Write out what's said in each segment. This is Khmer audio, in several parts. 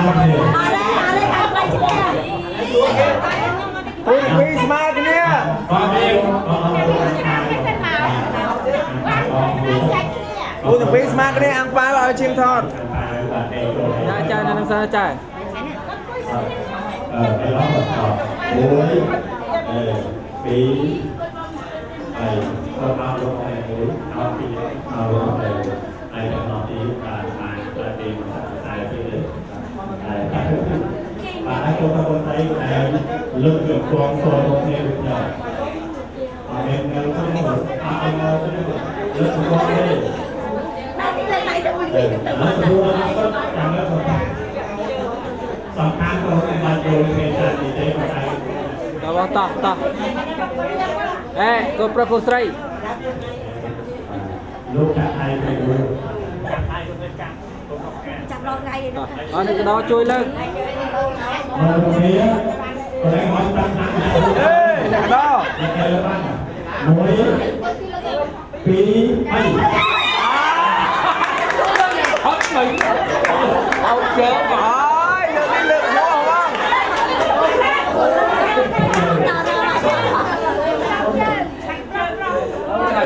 ពីស្មើគ្នាអូនពីស្មើគ្នាអង្គប៉ាវឲ្យឈាមថតចានៅនឹងសិនចាមួយពីរហើយក៏មកលោកឯងមួយដល់ពីមកលោកឯងហើយដល់ទីបានបានប្រតិបត្តិតែពីហើយបាទហើយក៏បងប្អូនតែលើកយកគងសរមកនេះវិញដែរអរគុណដល់ខ្ញុំអរគុណលើកគងនេះដល់ទីលើកដៃទៅវិញទៅបានចាំលើកសំខាន់ក៏បានចូលពេលតែទីទេក៏តែបងតោះកូនប្រុសកូនស្រីលោកចាក់ថៃទៅចាប់រងថ្ងៃនេះអរនេះកដោជួយលើកមកគ្នាតែមកតាំងអ្នកកដោមួយពីរហើយហត់មិនអោជើងហើយលើកនេះលើកមកបង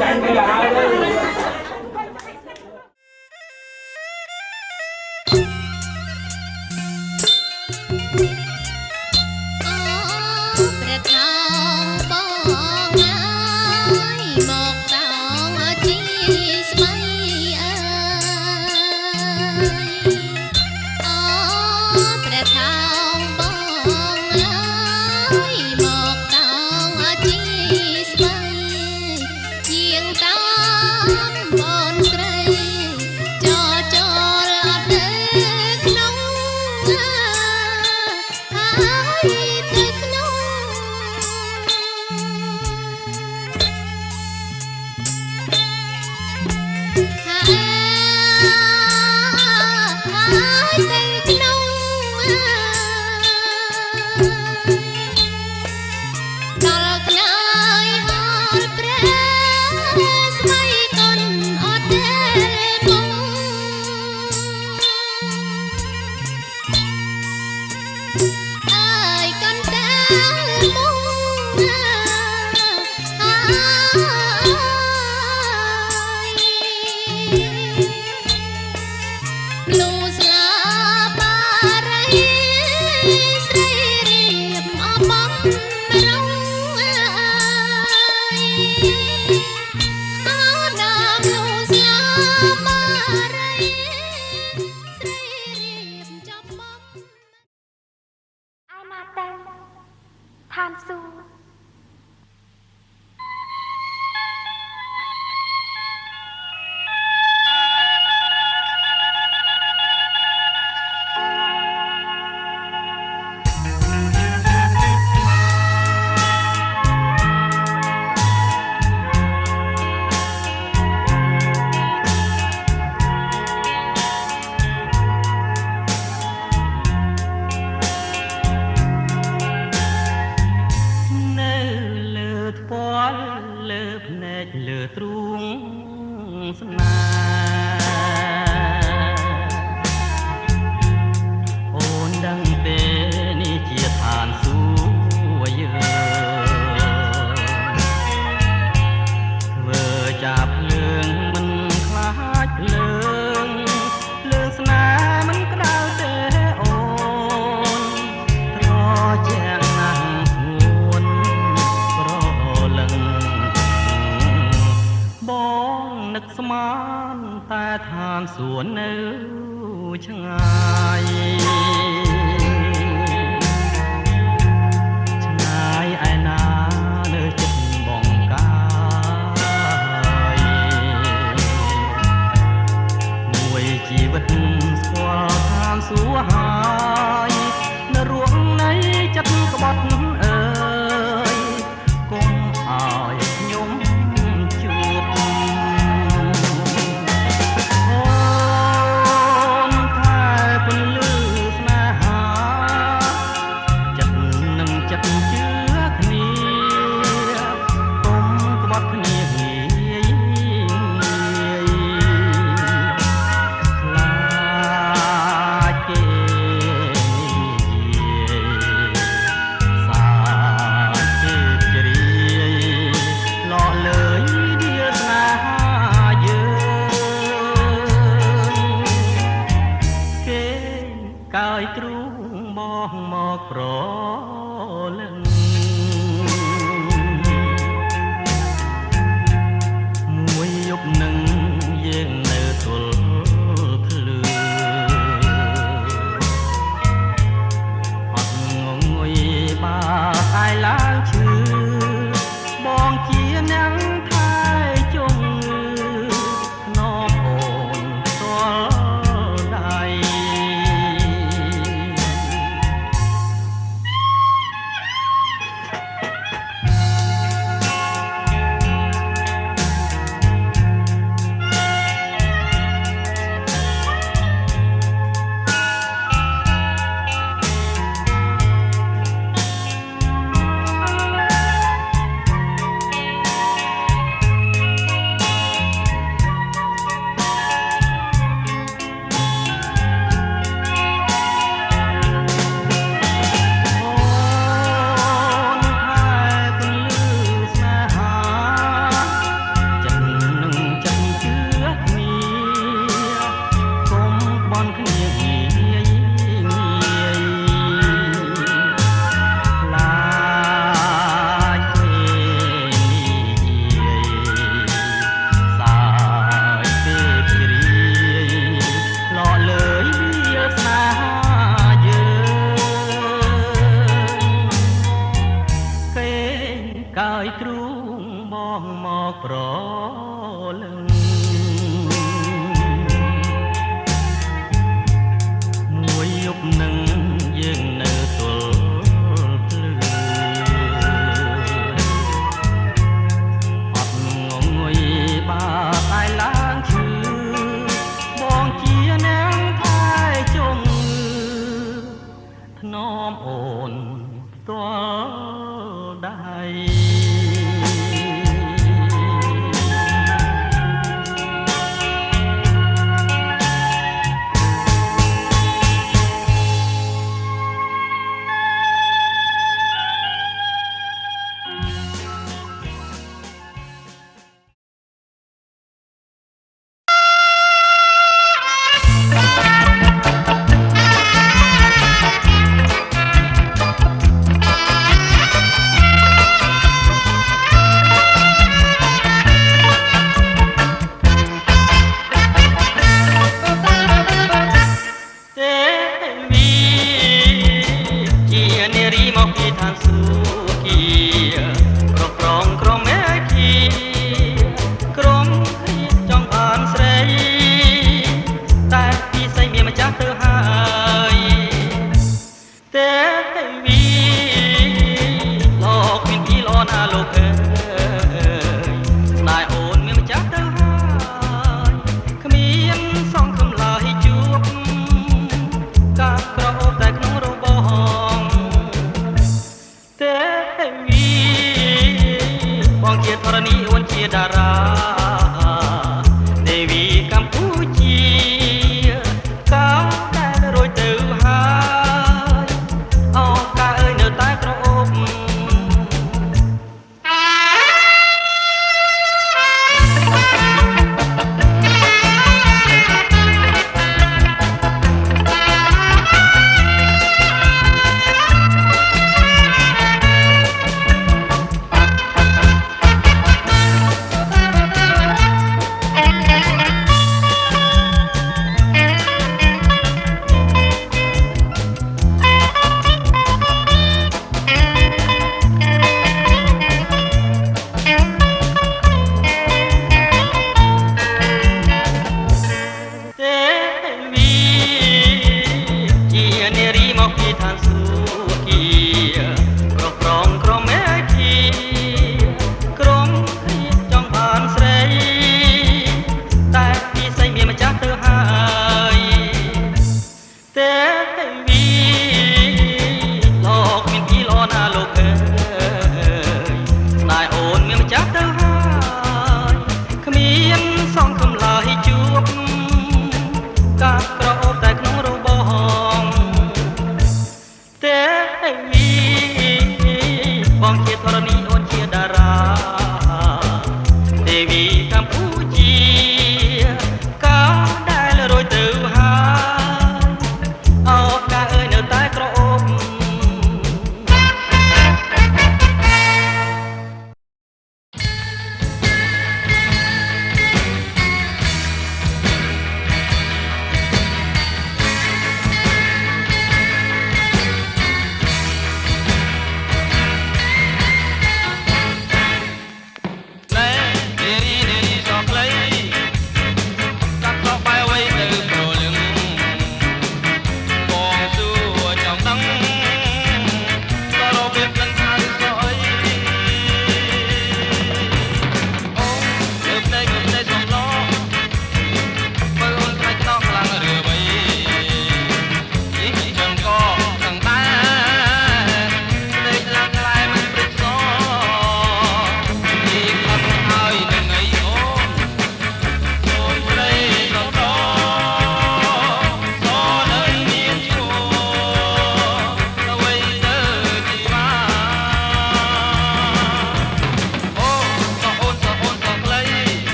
ចាញ់ទៅហើយ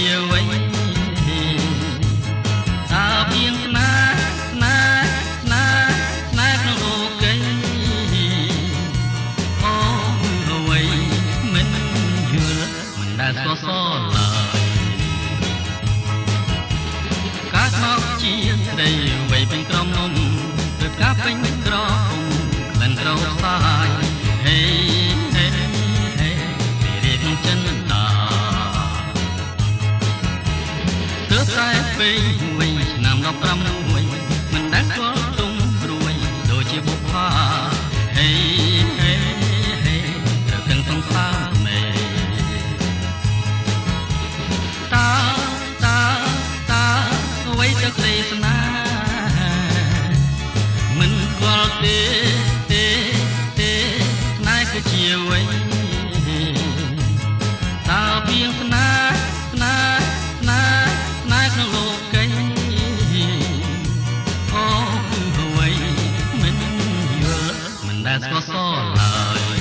ជាវិញតើព្រៀងស្នេហ៍ក្នុងលោកីអូអ្វីមិនយល់មិនដែលស្គាល់សឡើយកាត់មកជាស្ដីអ្វីពេញក្រំនំដូចកាពេញក្រពុំក្លិនក្រោកស្ដាយហេពីរៀបចិនតាទើបតែពេលវិញឆ្នាំ16មិនដែលស្គាល់ទុំព្រួយដូចជាបុប្ផាហេត្រូវទាំងសងសាមេតាអ្វីទៅក្ដីស្នេហ៍មិនស្គាល់ទេស្នេហ៍គឺជាវិញតើព្រៀងស្នេហ៍ក្នុងលោកីអូគឺអ្វីមិនយល់មិនដែលស្គាល់សឡើយ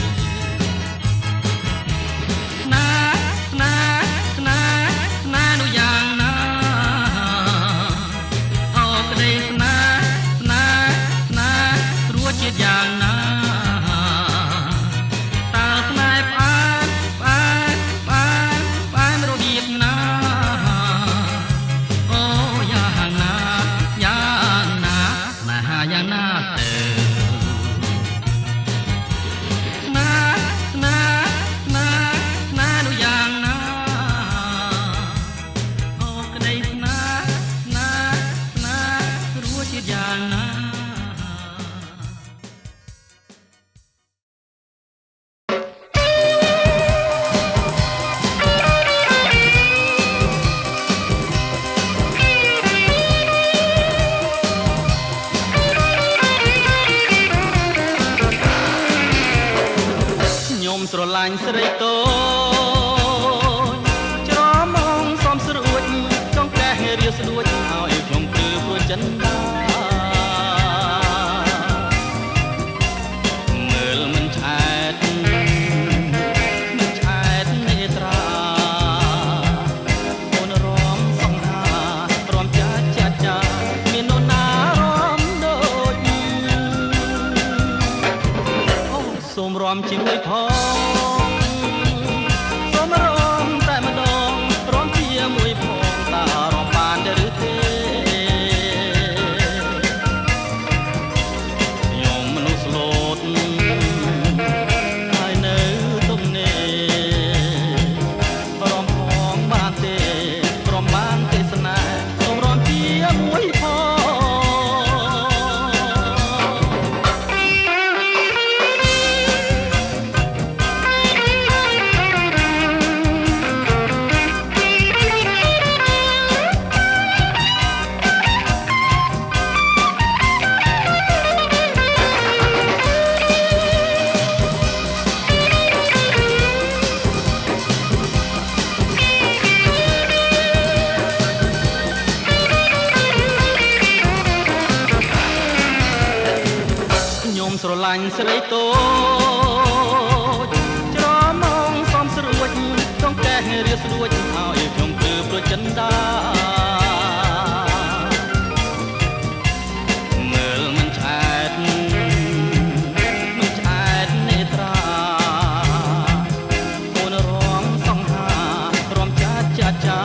ស្នេហ៍នោះយ៉ាងណាអូក្ដីស្នេហ៍រួចជាតិយ៉ាងណាតើស្នេហ៍ផ្អែមរបៀបណាអូយ៉ាងណាស្នេហាយ៉ាងណាទៅស្នេហ៍នោះយ៉ាងណាអូក្ដីស្នេហ៍រួចជាតិយ៉ាងណាស្រឡាញ់ស្រីតូចច្រមងសំស្រួចចង់កេះរាស្រួចឲ្យខ្ញុំគឺព្រោះចិនដាមើលមិនឆ្អែតនេត្រាអូនរំសង្ហារំចាមាននរណារំដូចអូសូមរំជាមួយផងស្រឡាញ់ស្រីតូចច្រមងសំស្រួចចង់កេះរាស្រួចឲ្យខ្ញុំគឺព្រោះចិនដាមើលមិនឆ្អែតនេត្រាអូនរំសង្ហារំចា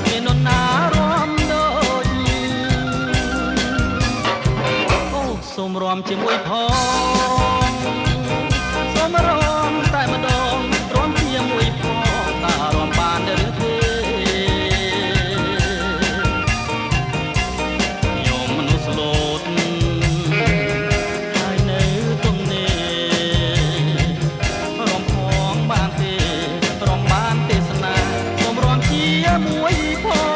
មាននរណារំដូចអូសូមរំជាមួយផងតែម្ដងរំជាមួយផងតើរំបានឬទេញោមមនុស្សលោតហើយនៅទំនេរំផងបានទេរំបានទេសនាសូមរំជាមួយផង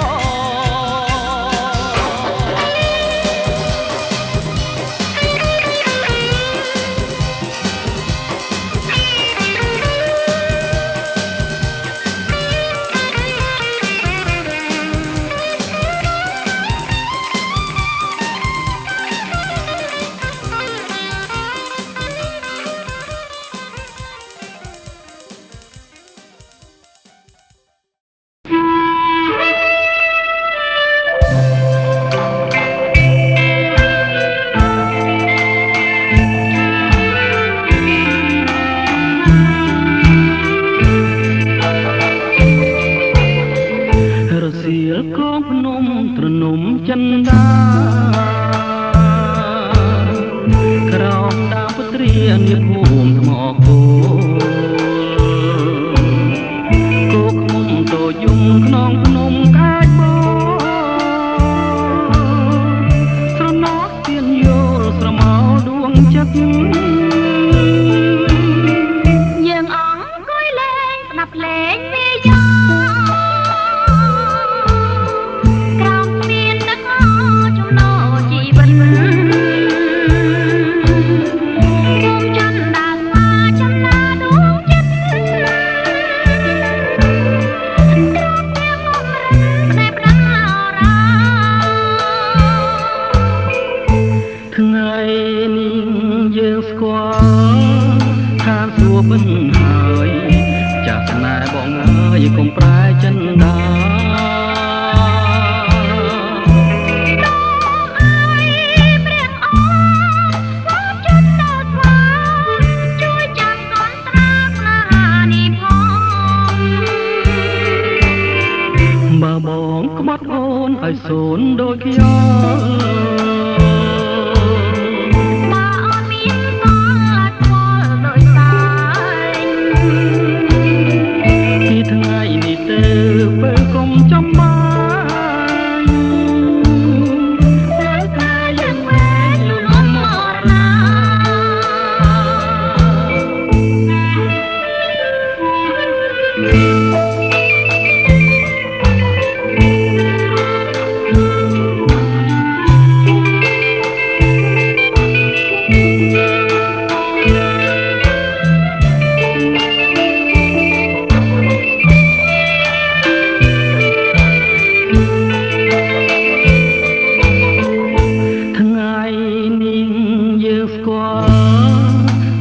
កងភ្នំត្រនំចិនដាក្រោមដាពុត្រានាភូមិថ្មគោគោខ្មុំតូចយំក្នុងភ្នំកាចបោស្រណោះទៀនយល់ស្រមោដួងចិត្តយើងអង្គុយលេងស្ដាប់លេងពីយ៉ាក្រោមស្ពានទឹកអូចំណោជីវិតថ្ងៃនេះយើងស្គាល់ខានសួរបិណ្ឌហើយចាស់ស្នេហ៍បងអើយកុំប្រែចិនដាបើបងក្បត់អូនឲ្យសូនដូចខ្យល់បើកុំចំបានតែកាយ៉ាងវែងលំមរណា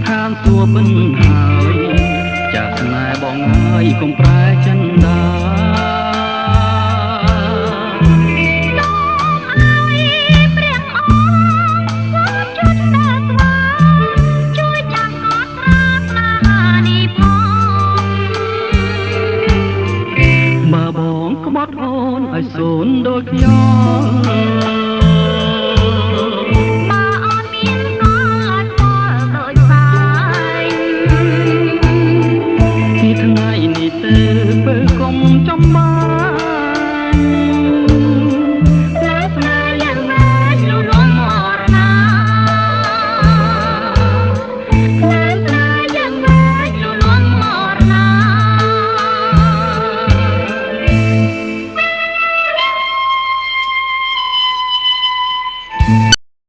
ឋានសួគ៌បិណ្ឌហើយចាស់ស្នេហ៍បងហើយកុំប្រែចិនដាបើបងក្បត់អូនឲ្យសូនដូចខ្យល់